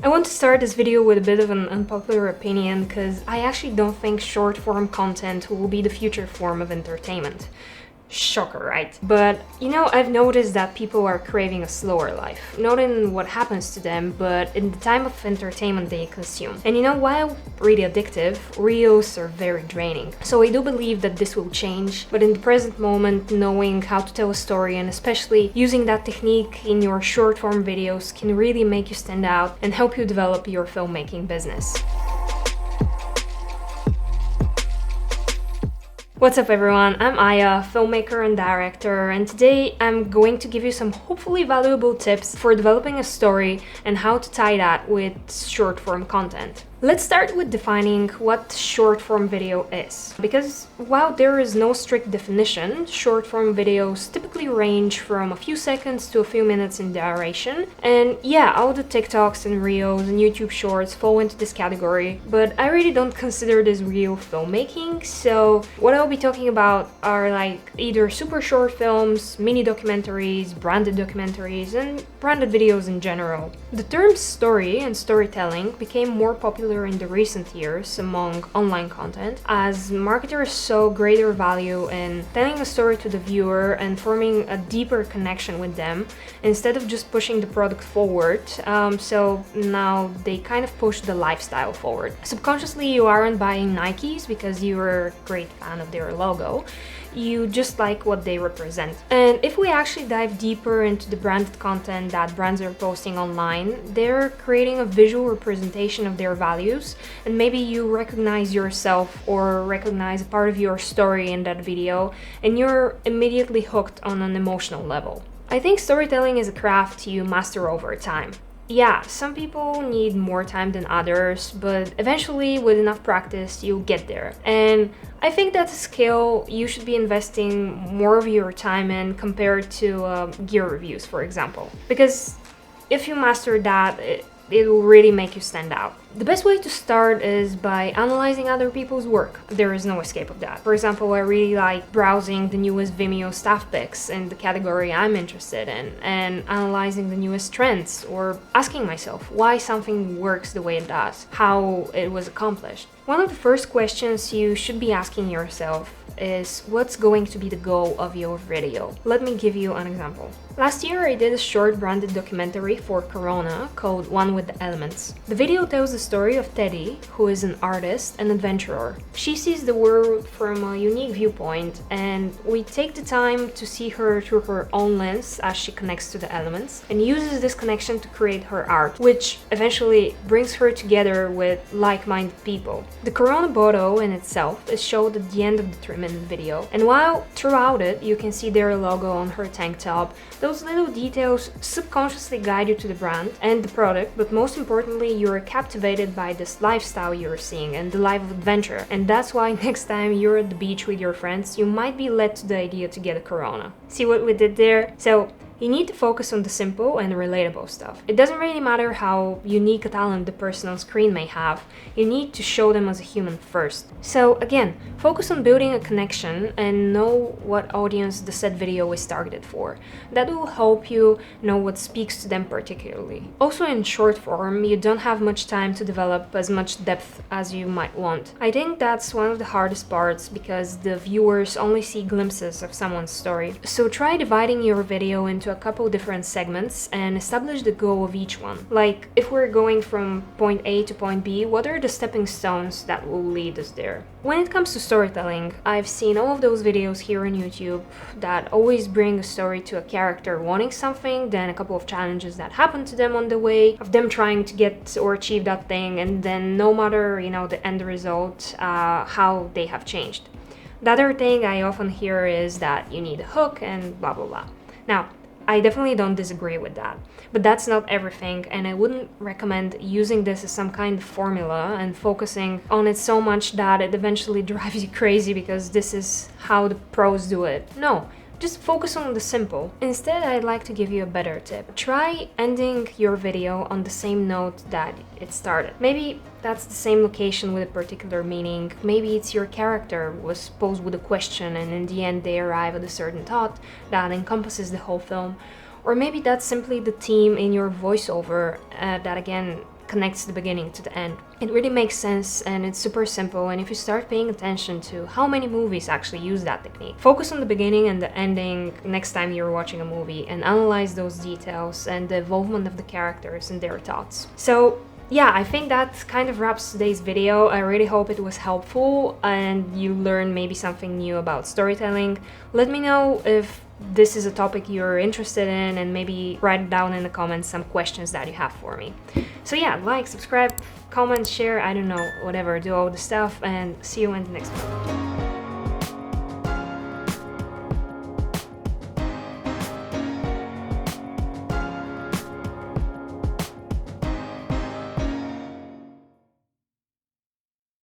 I want to start this video with a bit of an unpopular opinion because I actually don't think short form content will be the future form of entertainment. Shocker, right? But you know, I've noticed that people are craving a slower life. Not in what happens to them, but in the time of entertainment they consume. And you know, while really addictive, reels are very draining. So I do believe that this will change, but in the present moment, knowing how to tell a story and especially using that technique in your short form videos can really make you stand out and help you develop your filmmaking business. What's up everyone, I'm Aya, filmmaker and director, and today I'm going to give you some hopefully valuable tips for developing a story and how to tie that with short form content. Let's start with defining what short form video is. Because while there is no strict definition, short form videos typically range from a few seconds to a few minutes in duration. And yeah, all the TikToks and Reels and YouTube Shorts fall into this category, but I really don't consider this real filmmaking. So what I'll be talking about are like either super short films, mini documentaries, branded documentaries, and branded videos in general. The terms story and storytelling became more popular in the recent years among online content as marketers saw greater value in telling a story to the viewer and forming a deeper connection with them instead of just pushing the product forward. So now they kind of push the lifestyle forward. Subconsciously you aren't buying Nikes because you're a great fan of their logo. You just like what they represent. And if we actually dive deeper into the branded content that brands are posting online, they're creating a visual representation of their values, and maybe you recognize yourself or recognize a part of your story in that video, and you're immediately hooked on an emotional level. I think storytelling is a craft you master over time. Yeah, some people need more time than others, but eventually with enough practice you'll get there. And I think that's a skill you should be investing more of your time in compared to gear reviews, for example. Because if you master that, it will really make you stand out. The best way to start is by analyzing other people's work. There is no escape of that. For example, I really like browsing the newest Vimeo staff picks in the category I'm interested in and analyzing the newest trends or asking myself why something works the way it does, how it was accomplished. One of the first questions you should be asking yourself is what's going to be the goal of your video. Let me give you an example. Last year I did a short branded documentary for Corona called One with the Elements. The video tells the story of Teddy, who is an artist and adventurer. She sees the world from a unique viewpoint, and we take the time to see her through her own lens as she connects to the elements and uses this connection to create her art, which eventually brings her together with like-minded people. The Corona bottle in itself is showed at the end of the 3-minute video, and while throughout it you can see their logo on her tank top, those little details subconsciously guide you to the brand and the product, but most importantly you're captivated by this lifestyle you're seeing and the life of adventure. And that's why next time you're at the beach with your friends, you might be led to the idea to get a Corona. See what we did there? So you need to focus on the simple and relatable stuff. It doesn't really matter how unique a talent the person on screen may have, you need to show them as a human first. So again, focus on building a connection and know what audience the said video is targeted for. That will help you know what speaks to them particularly. Also in short form, you don't have much time to develop as much depth as you might want. I think that's one of the hardest parts because the viewers only see glimpses of someone's story. So try dividing your video into a couple different segments and establish the goal of each one. Like, if we're going from point A to point B, what are the stepping stones that will lead us there? When it comes to storytelling, I've seen all of those videos here on YouTube that always bring a story to a character wanting something, then a couple of challenges that happen to them on the way, of them trying to get or achieve that thing, and then no matter, you know, the end result, how they have changed. The other thing I often hear is that you need a hook and blah blah blah. Now, I definitely don't disagree with that, but that's not everything, and I wouldn't recommend using this as some kind of formula and focusing on it so much that it eventually drives you crazy because this is how the pros do it. No, just focus on the simple. Instead, I'd like to give you a better tip. Try ending your video on the same note that it started. Maybe that's the same location with a particular meaning. Maybe it's your character was posed with a question and in the end they arrive at a certain thought that encompasses the whole film. Or maybe that's simply the theme in your voiceover that again connects the beginning to the end. It really makes sense and it's super simple, and if you start paying attention to how many movies actually use that technique, focus on the beginning and the ending next time you're watching a movie and analyze those details and the involvement of the characters and their thoughts. So yeah, I think that kind of wraps today's video. I really hope it was helpful and you learned maybe something new about storytelling. Let me know if this is a topic you're interested in, and maybe write down in the comments some questions that you have for me. So yeah, like, subscribe, comment, share, I don't know, whatever, do all the stuff, and see you in the next one.